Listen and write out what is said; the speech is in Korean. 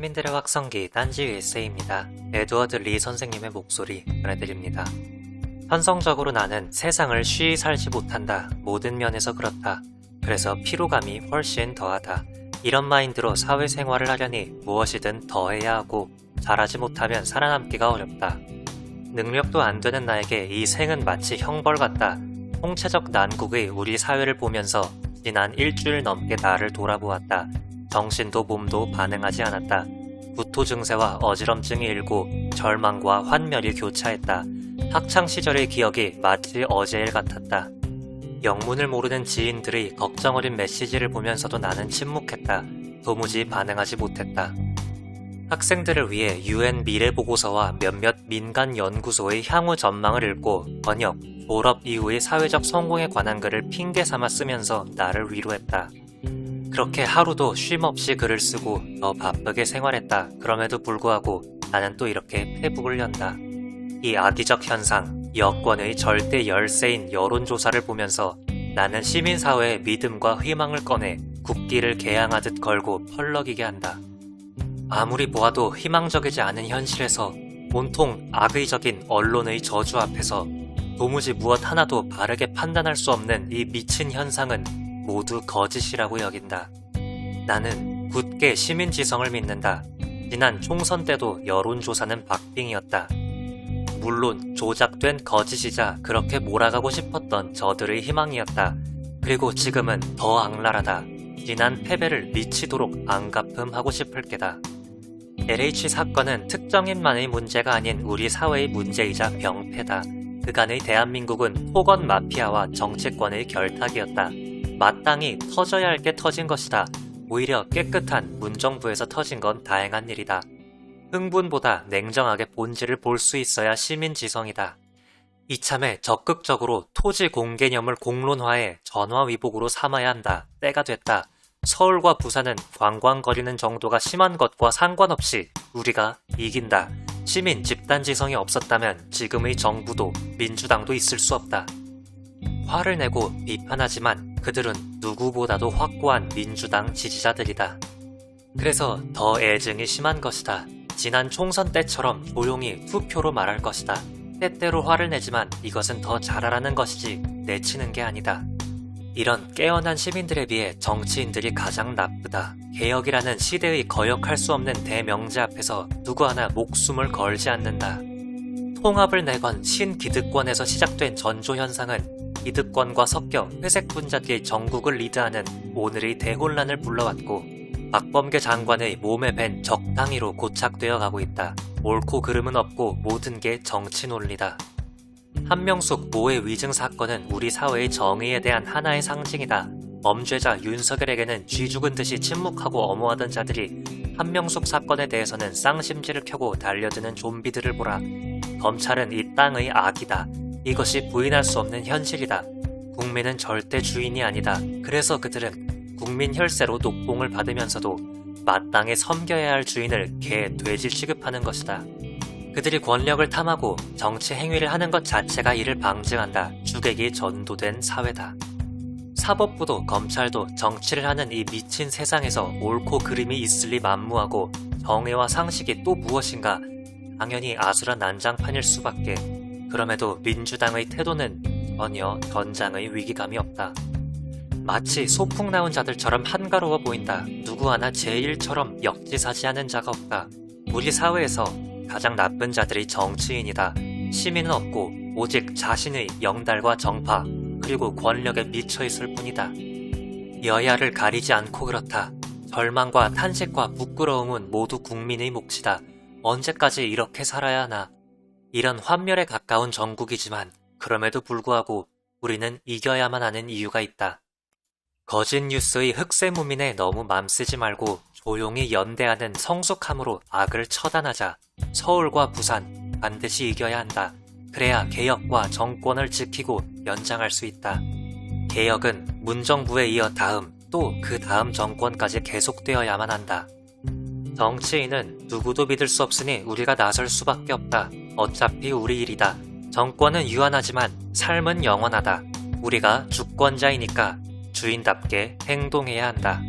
시민들의 확성기 딴지 USA입니다. 에드워드 리 선생님의 목소리 전해드립니다. 현성적으로 나는 세상을 쉬이 살지 못한다. 모든 면에서 그렇다. 그래서 피로감이 훨씬 더하다. 이런 마인드로 사회생활을 하려니 무엇이든 더해야 하고 잘하지 못하면 살아남기가 어렵다. 능력도 안 되는 나에게 이 생은 마치 형벌 같다. 총체적 난국의 우리 사회를 보면서 지난 일주일 넘게 나를 돌아보았다. 정신도 몸도 반응하지 않았다. 구토 증세와 어지럼증이 일고 절망과 환멸이 교차했다. 학창시절의 기억이 마치 어제일 같았다. 영문을 모르는 지인들의 걱정 어린 메시지를 보면서도 나는 침묵했다. 도무지 반응하지 못했다. 학생들을 위해 UN 미래보고서와 몇몇 민간 연구소의 향후 전망을 읽고 번역, 졸업 이후의 사회적 성공에 관한 글을 핑계 삼아 쓰면서 나를 위로했다. 그렇게 하루도 쉼없이 글을 쓰고 더 바쁘게 생활했다. 그럼에도 불구하고 나는 또 이렇게 페북을 연다. 이 악의적 현상, 여권의 절대 열세인 여론조사를 보면서 나는 시민사회의 믿음과 희망을 꺼내 국기를 개양하듯 걸고 펄럭이게 한다. 아무리 보아도 희망적이지 않은 현실에서 온통 악의적인 언론의 저주 앞에서 도무지 무엇 하나도 바르게 판단할 수 없는 이 미친 현상은 모두 거짓이라고 여긴다. 나는 굳게 시민지성을 믿는다. 지난 총선 때도 여론조사는 박빙이었다. 물론 조작된 거짓이자 그렇게 몰아가고 싶었던 저들의 희망이었다. 그리고 지금은 더 악랄하다. 지난 패배를 미치도록 앙가품하고 싶을 게다. LH 사건은 특정인만의 문제가 아닌 우리 사회의 문제이자 병폐다. 그간의 대한민국은 토건 마피아와 정치권의 결탁이었다. 마땅히 터져야 할 게 터진 것이다. 오히려 깨끗한 문정부에서 터진 건 다행한 일이다. 흥분보다 냉정하게 본질을 볼 수 있어야 시민지성이다. 이참에 적극적으로 토지 공개념을 공론화해 전화위복으로 삼아야 한다. 때가 됐다. 서울과 부산은 관광거리는 정도가 심한 것과 상관없이 우리가 이긴다. 시민 집단지성이 없었다면 지금의 정부도 민주당도 있을 수 없다. 화를 내고 비판하지만 그들은 누구보다도 확고한 민주당 지지자들이다. 그래서 더 애증이 심한 것이다. 지난 총선 때처럼 조용히 투표로 말할 것이다. 때때로 화를 내지만 이것은 더 잘하라는 것이지 내치는 게 아니다. 이런 깨어난 시민들에 비해 정치인들이 가장 나쁘다. 개혁이라는 시대의 거역할 수 없는 대명제 앞에서 누구 하나 목숨을 걸지 않는다. 통합을 내건 신기득권에서 시작된 전조현상은 기득권과 섞여 회색 분자기의 전국을 리드하는 오늘의 대혼란을 불러왔고 박범계 장관의 몸에 밴 적당히로 고착되어 가고 있다. 옳고 그름은 없고 모든 게 정치 논리다. 한명숙 모해 위증 사건은 우리 사회의 정의에 대한 하나의 상징이다. 범죄자 윤석열에게는 쥐 죽은 듯이 침묵하고 엄호하던 자들이 한명숙 사건에 대해서는 쌍심지를 켜고 달려드는 좀비들을 보라. 검찰은 이 땅의 악이다. 이것이 부인할 수 없는 현실이다. 국민은 절대 주인이 아니다. 그래서 그들은 국민 혈세로 녹봉을 받으면서도 마땅히 섬겨야 할 주인을 개, 돼지 취급하는 것이다. 그들이 권력을 탐하고 정치 행위를 하는 것 자체가 이를 방증한다. 주객이 전도된 사회다. 사법부도 검찰도 정치를 하는 이 미친 세상에서 옳고 그름이 있을 리 만무하고 정의와 상식이 또 무엇인가? 당연히 아수라 난장판일 수밖에. 그럼에도 민주당의 태도는 전혀 전장의 위기감이 없다. 마치 소풍 나온 자들처럼 한가로워 보인다. 누구 하나 제1처럼 역지사지하는 자가 없다. 우리 사회에서 가장 나쁜 자들이 정치인이다. 시민은 없고 오직 자신의 영달과 정파 그리고 권력에 미쳐있을 뿐이다. 여야를 가리지 않고 그렇다. 절망과 탄식과 부끄러움은 모두 국민의 몫이다. 언제까지 이렇게 살아야 하나. 이런 환멸에 가까운 정국이지만 그럼에도 불구하고 우리는 이겨야만 하는 이유가 있다. 거짓 뉴스의 흑세무민에 너무 맘쓰지 말고 조용히 연대하는 성숙함으로 악을 처단하자. 서울과 부산 반드시 이겨야 한다. 그래야 개혁과 정권을 지키고 연장할 수 있다. 개혁은 문정부에 이어 다음 또 그 다음 정권까지 계속되어야만 한다. 정치인은 누구도 믿을 수 없으니 우리가 나설 수밖에 없다. 어차피 우리 일이다. 정권은 유한하지만 삶은 영원하다. 우리가 주권자이니까 주인답게 행동해야 한다.